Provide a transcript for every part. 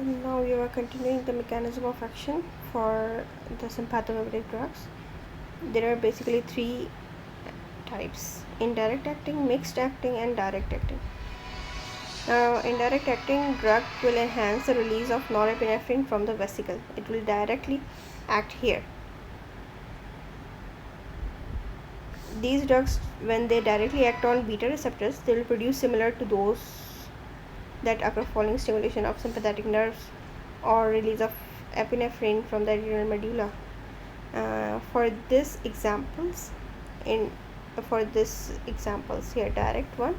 Now you are continuing the mechanism of action for the sympathomimetic drugs. There are basically three types: indirect acting, mixed acting, and direct acting. Now, indirect acting drug will enhance the release of norepinephrine from the vesicle. It will directly act here. These drugs, when they directly act on beta receptors, they will produce similar to those that occur following stimulation of sympathetic nerves or release of epinephrine from the adrenal medulla. For this examples here, direct one,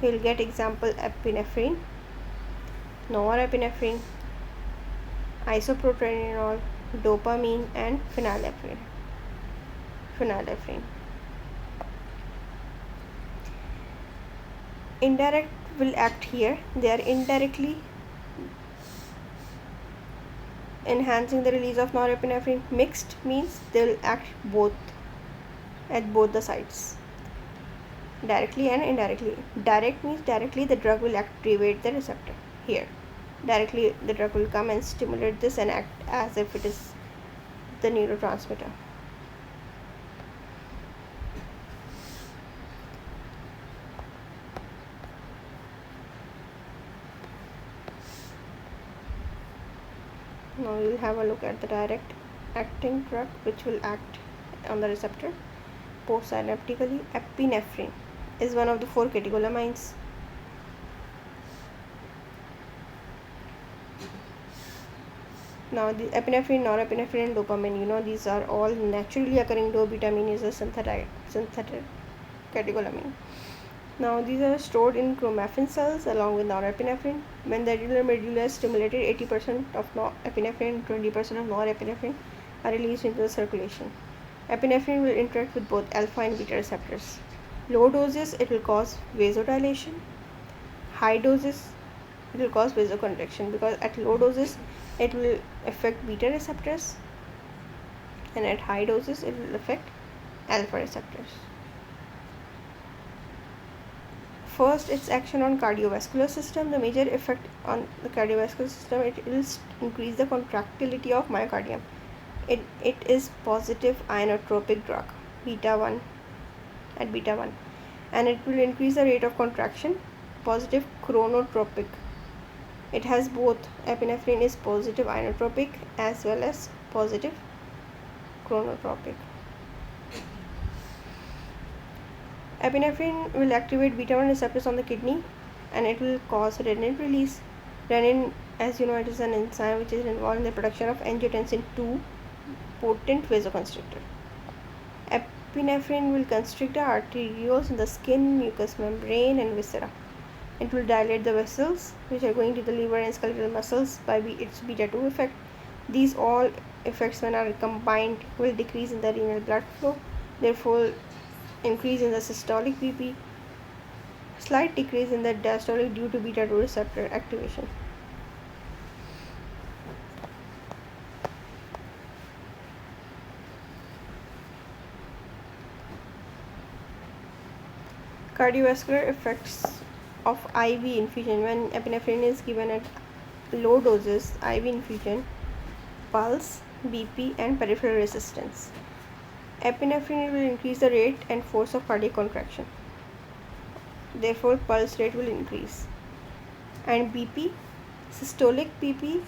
you will get example epinephrine, norepinephrine, isoproterenol, dopamine, and phenylephrine. Indirect will act here. They are indirectly enhancing the release of norepinephrine. Mixed means they will act at both the sides, directly and indirectly. Direct means directly the drug will activate the receptor here. Directly the drug will come and stimulate this and act as if it is the neurotransmitter. Now we will have a look at the direct acting drug which will act on the receptor postsynaptically. Epinephrine is one of the 4 catecholamines. Now the epinephrine, norepinephrine, and dopamine, these are all naturally occurring. Dopamine is a synthetic catecholamine. Now these are stored in chromaffin cells along with norepinephrine. When the adrenal medulla is stimulated, 80% of epinephrine and 20% of norepinephrine are released into the circulation. Epinephrine will interact with both alpha and beta receptors. Low doses, it will cause vasodilation. High doses, it will cause vasoconstriction, because at low doses it will affect beta receptors, and at high doses it will affect alpha receptors. First, its action on cardiovascular system. The major effect on the cardiovascular system, it will increase the contractility of myocardium. It is positive inotropic drug, beta 1, and it will increase the rate of contraction. Positive chronotropic. It has both. Epinephrine is positive inotropic as well as positive chronotropic. Epinephrine will activate beta 1 receptors on the kidney, and it will cause renin release. Renin, as you know, it is an enzyme which is involved in the production of angiotensin II, potent vasoconstrictor. Epinephrine will constrict the arterioles in the skin, mucous membrane, and viscera. It will dilate the vessels which are going to the liver and skeletal muscles by its beta 2 effect. These all effects, when are combined, will decrease in the renal blood flow, therefore increase in the systolic BP, slight decrease in the diastolic due to beta 2 receptor activation. Cardiovascular effects of IV infusion. When epinephrine is given at low doses, IV infusion, pulse, BP, and peripheral resistance. Epinephrine will increase the rate and force of cardiac contraction, therefore pulse rate will increase. And BP, systolic BP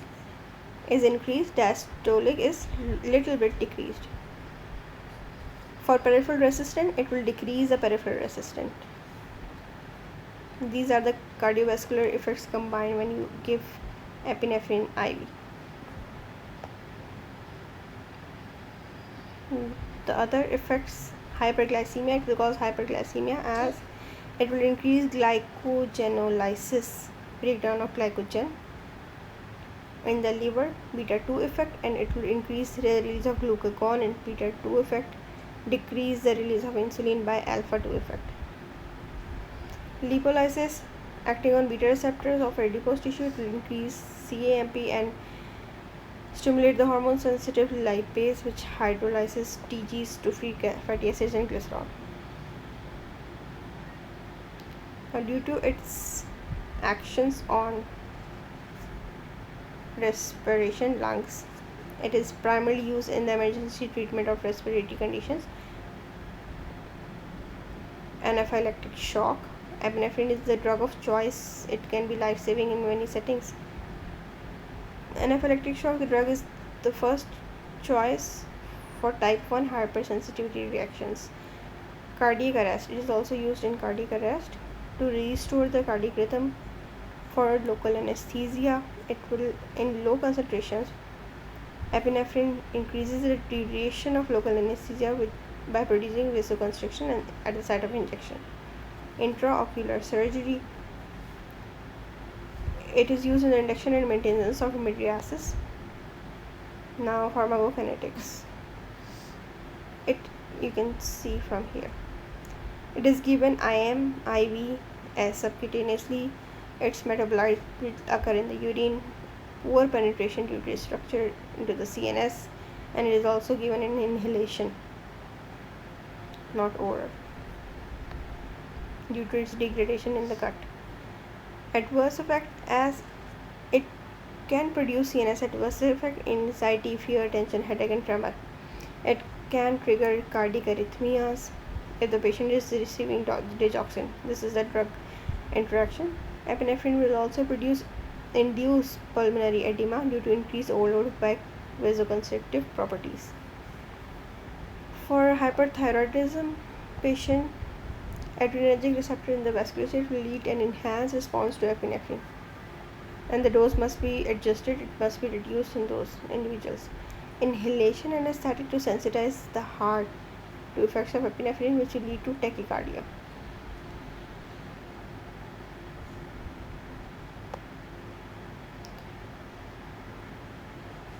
is increased, diastolic is little bit decreased. For peripheral resistance, it will decrease the peripheral resistance. These are the cardiovascular effects combined when you give epinephrine IV. The other effects, hyperglycemia. It will cause hyperglycemia as it will increase glycogenolysis, breakdown of glycogen in the liver, beta 2 effect, and it will increase the release of glucagon in beta 2 effect, decrease the release of insulin by alpha 2 effect. Lipolysis, acting on beta receptors of adipose tissue, it will increase CAMP and stimulate the hormone sensitive lipase which hydrolyzes TGs to free fatty acids and glycerol. Due to its actions on respiration, lungs. It is primarily used in the emergency treatment of respiratory conditions. Anaphylactic shock. Epinephrine is the drug of choice. It can be life-saving in many settings. Anaphylactic shock, the drug is the first choice for type 1 hypersensitivity reactions. Cardiac arrest. It is also used in cardiac arrest to restore the cardiac rhythm. For local anesthesia, it will, in low concentrations, epinephrine increases the duration of local anesthesia by producing vasoconstriction and at the site of injection. Intraocular surgery. It is used in the induction and maintenance of mydriasis. Now pharmacokinetics. It you can see from here. It is given IM, IV, as subcutaneously. Its metabolite will occur in the urine. Poor penetration due to its structure into the CNS, and it is also given in inhalation, not oral, due to its degradation in the gut. Adverse effect, as it can produce CNS adverse effect, anxiety, fear, tension, headache, and tremor. It can trigger cardiac arrhythmias if the patient is receiving digoxin. This is the drug interaction. Epinephrine will also induce pulmonary edema due to increased overload by vasoconstrictive properties. For hyperthyroidism patient, adrenergic receptor in the vasculature will lead an enhanced response to epinephrine, and the dose must be adjusted. It must be reduced in those individuals. Inhalation anesthetic to sensitize the heart to effects of epinephrine, which will lead to tachycardia.